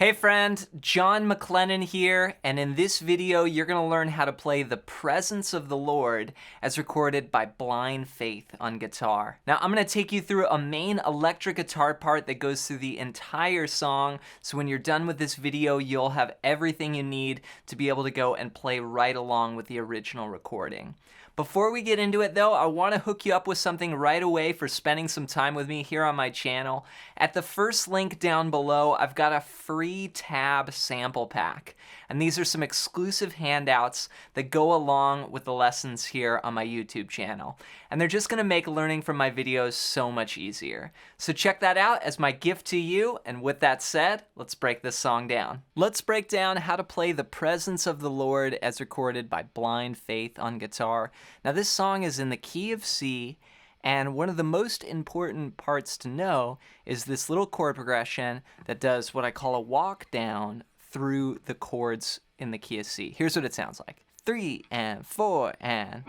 Hey friend, John MacLennan here, and in this video you're going to learn how to play The Presence of the Lord as recorded by Blind Faith on guitar. Now I'm going to take you through a main electric guitar part that goes through the entire song, so when you're done with this video you'll have everything you need to be able to go and play right along with the original recording. Before we get into it though, I want to hook you up with something right away for spending some time with me here on my channel. At the first link down below, I've got a free tab sample pack. And these are some exclusive handouts that go along with the lessons here on my YouTube channel. And they're just going to make learning from my videos so much easier. So check that out as my gift to you. And with that said, let's break this song down. Let's break down how to play The Presence of the Lord as recorded by Blind Faith on guitar. Now this song is in the key of C, and one of the most important parts to know is this little chord progression that does what I call a walk down through the chords in the key of C. Here's what it sounds like. 3 and 4 and...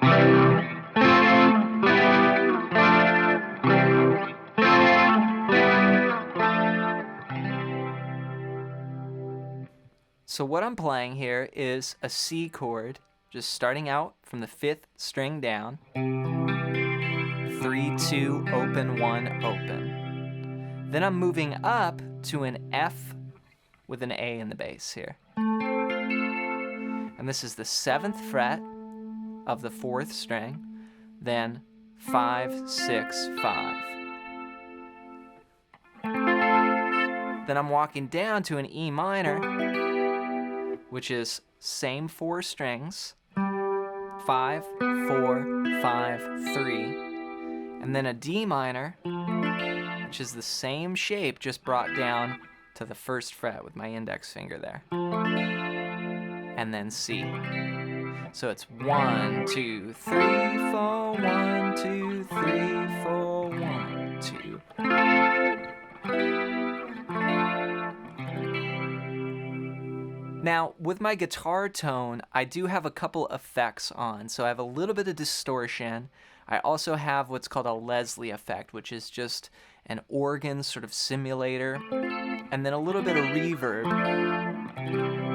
So what I'm playing here is a C chord, just starting out from the 5th string down. 3, 2, open, 1, open. Then I'm moving up to an F with an A in the bass here. And this is the 7th fret of the 4th string, then 5, 6, 5. Then I'm walking down to an E minor, which is same 4 strings, 5, 4, 5, 3, and then a D minor, which is the same shape, just brought down to the 1st fret with my index finger there, and then C. So it's 1, 2, 3, 4, 1, 2, 3, 4, 1, 2. Now, with my guitar tone, I do have a couple effects on. So I have a little bit of distortion. I also have what's called a Leslie effect, which is just an organ sort of simulator, and then a little bit of reverb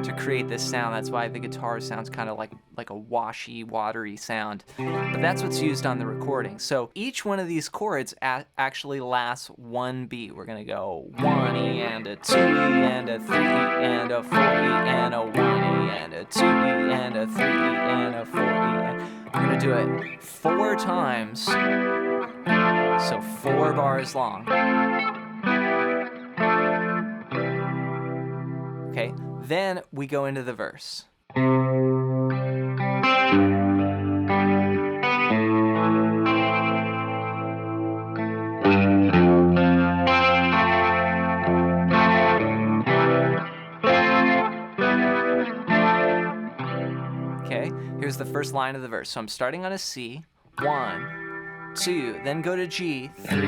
to create this sound. That's why the guitar sounds kind of like a washy, watery sound. But that's what's used on the recording. So each one of these chords actually lasts 1 beat. We're gonna go 1E and a 2E and a 3E and a 4E and a 1E and a 2E and a 3E and a 4E. We're gonna do it 4 times, so 4 bars long. Okay, then we go into the verse. Okay, here's the first line of the verse. So I'm starting on a C, 1, 2, then go to G, 3,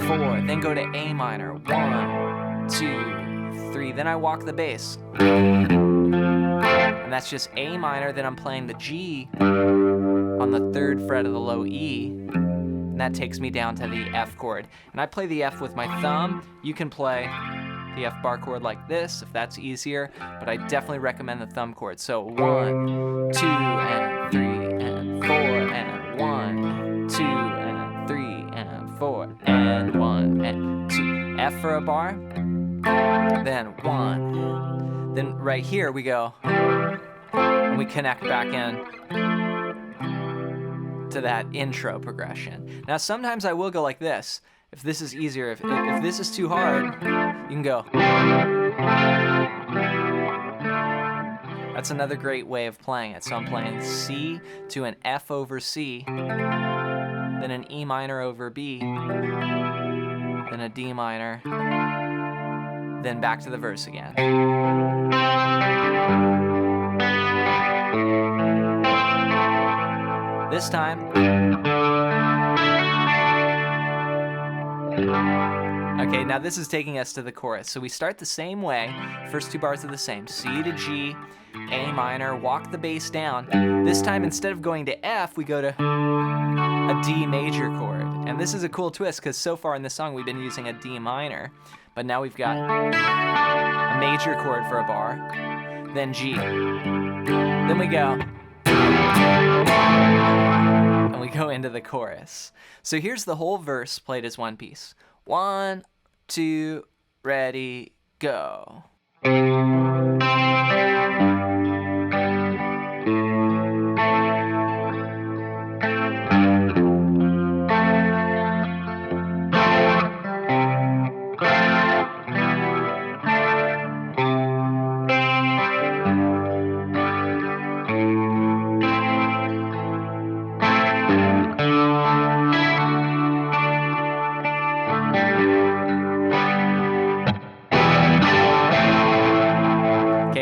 4, then go to A minor, 1, 2, 3, then I walk the bass. And that's just A minor, then I'm playing the G on the 3rd fret of the low E, and that takes me down to the F chord. And I play the F with my thumb. You can play the F bar chord like this if that's easier, but I definitely recommend the thumb chord. So 1, 2, and 3, and 4, and 1, 2, and 3, and 4, and 1, and 2. F for a bar, then 1. Then right here we go, and we connect back in to that intro progression. Now sometimes I will go like this. If this is easier, if this is too hard, you can go. That's another great way of playing it. So I'm playing C to an F over C, then an E minor over B, then a D minor, then back to the verse again. This time, okay, now this is taking us to the chorus. So we start the same way. First 2 bars are the same. C to G, A minor, walk the bass down. This time, instead of going to F, we go to a D major chord. And this is a cool twist because so far in this song we've been using a D minor, but now we've got a major chord for a bar, then G. Then we go, and we go into the chorus. So here's the whole verse played as one piece. 1, 2, ready, go.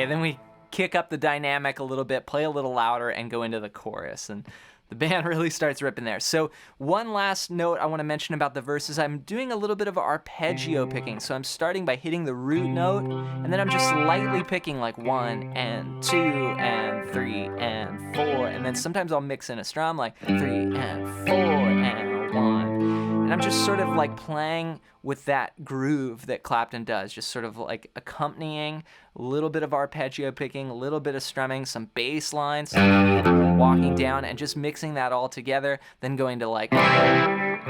Then we kick up the dynamic a little bit, play a little louder, and go into the chorus. And the band really starts ripping there. So one last note I want to mention about the verses, I'm doing a little bit of arpeggio picking. So I'm starting by hitting the root note, and then I'm just lightly picking like 1 and 2 and 3 and 4. And then sometimes I'll mix in a strum like 3 and 4 and 1. And I'm just sort of like playing with that groove that Clapton does, just sort of like accompanying a little bit of arpeggio picking, a little bit of strumming, some bass lines, walking down, and just mixing that all together, then going to like... And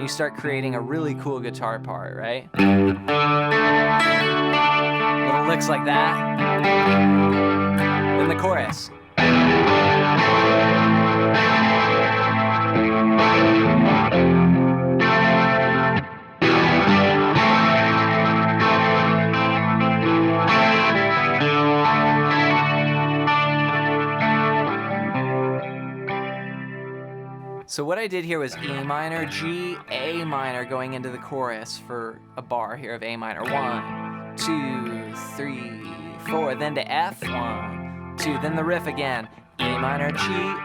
you start creating a really cool guitar part, right? Little licks like that. Then the chorus. So what I did here was E minor, G, A minor going into the chorus for a bar here of A minor. 1, 2, 3, 4, then to F, 1, 2, then the riff again. E minor, G,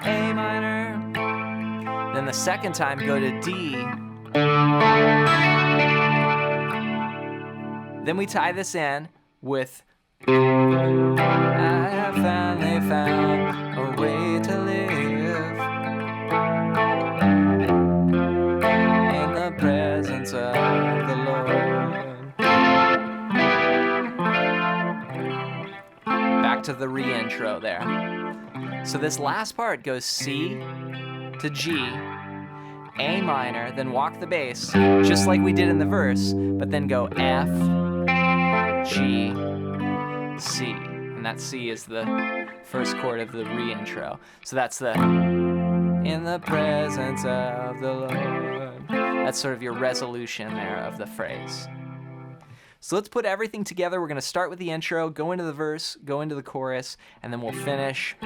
A minor. Then the second time go to D. Then we tie this in with I have finally found a way to live in the presence of the Lord. Back to the re-intro there. So this last part goes C to G, A minor, then walk the bass, just like we did in the verse, but then go F, G, C. And that C is the first chord of the re-intro. So that's the in the presence of the Lord. That's sort of your resolution there of the phrase. So let's put everything together. We're going to start with the intro, go into the verse, go into the chorus, and then we'll finish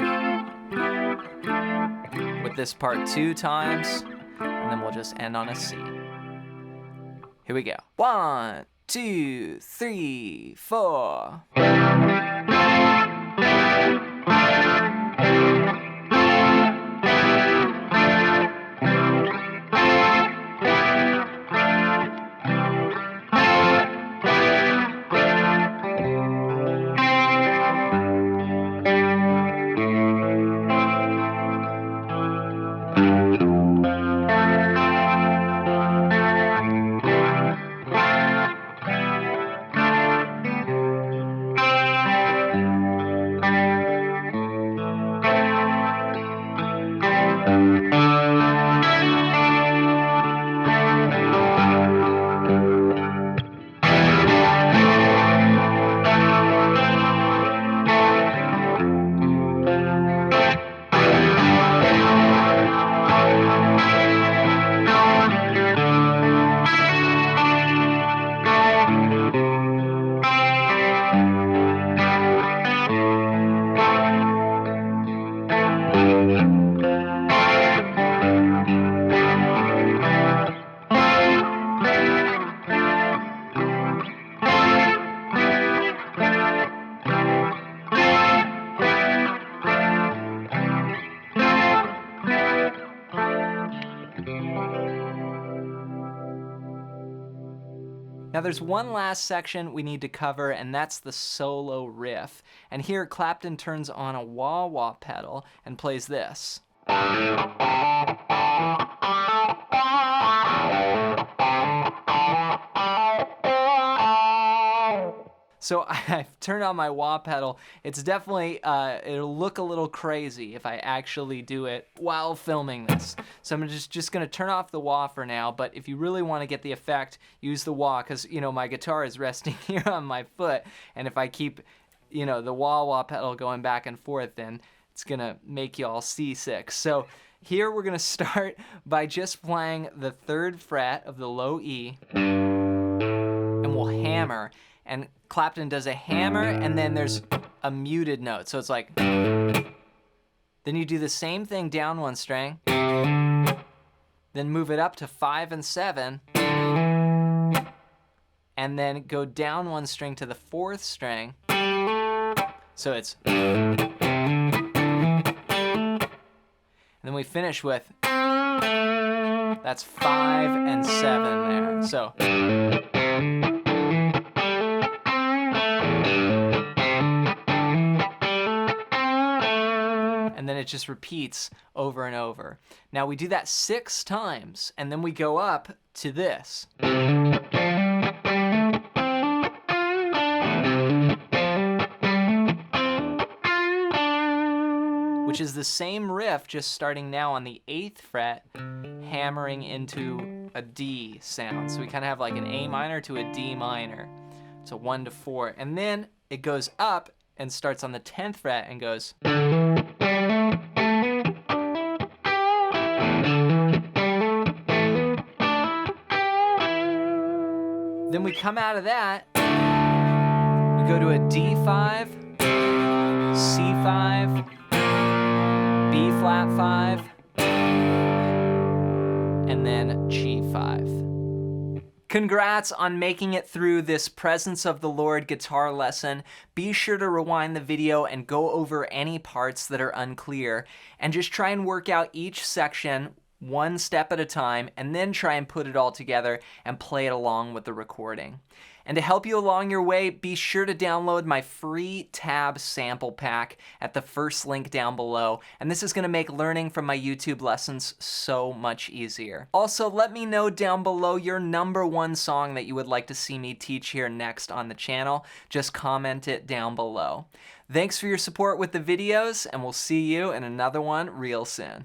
with this part 2 times, and then we'll just end on a C. Here we go. 1, 2, 3, 4. Now there's one last section we need to cover, and that's the solo riff. And here Clapton turns on a wah-wah pedal and plays this. So I've turned on my wah pedal. It's definitely, it'll look a little crazy if I actually do it while filming this. So I'm just gonna turn off the wah for now, but if you really wanna get the effect, use the wah, because my guitar is resting here on my foot, and if I keep, the wah pedal going back and forth, then it's gonna make you all seasick. So here we're gonna start by just playing the 3rd fret of the low E, and we'll hammer. And Clapton does a hammer, and then there's a muted note. So it's like, then you do the same thing down 1 string, then move it up to 5 and 7, and then go down 1 string to the 4th string. So it's, and then we finish with, that's 5 and 7 there. So. And then it just repeats over and over. Now we do that 6 times, and then we go up to this. Which is the same riff, just starting now on the 8th fret, hammering into a D sound. So we kind of have like an A minor to a D minor. It's a 1 to 4. And then it goes up and starts on the 10th fret and goes. Then we come out of that, we go to a D5, C5, B flat 5, and then G5. Congrats on making it through this Presence of the Lord guitar lesson. Be sure to rewind the video and go over any parts that are unclear, and just try and work out each section 1 step at a time, and then try and put it all together and play it along with the recording. And to help you along your way, be sure to download my free tab sample pack at the first link down below, and this is going to make learning from my YouTube lessons so much easier. Also, let me know down below your #1 song that you would like to see me teach here next on the channel. Just comment it down below. Thanks for your support with the videos, and we'll see you in another one real soon.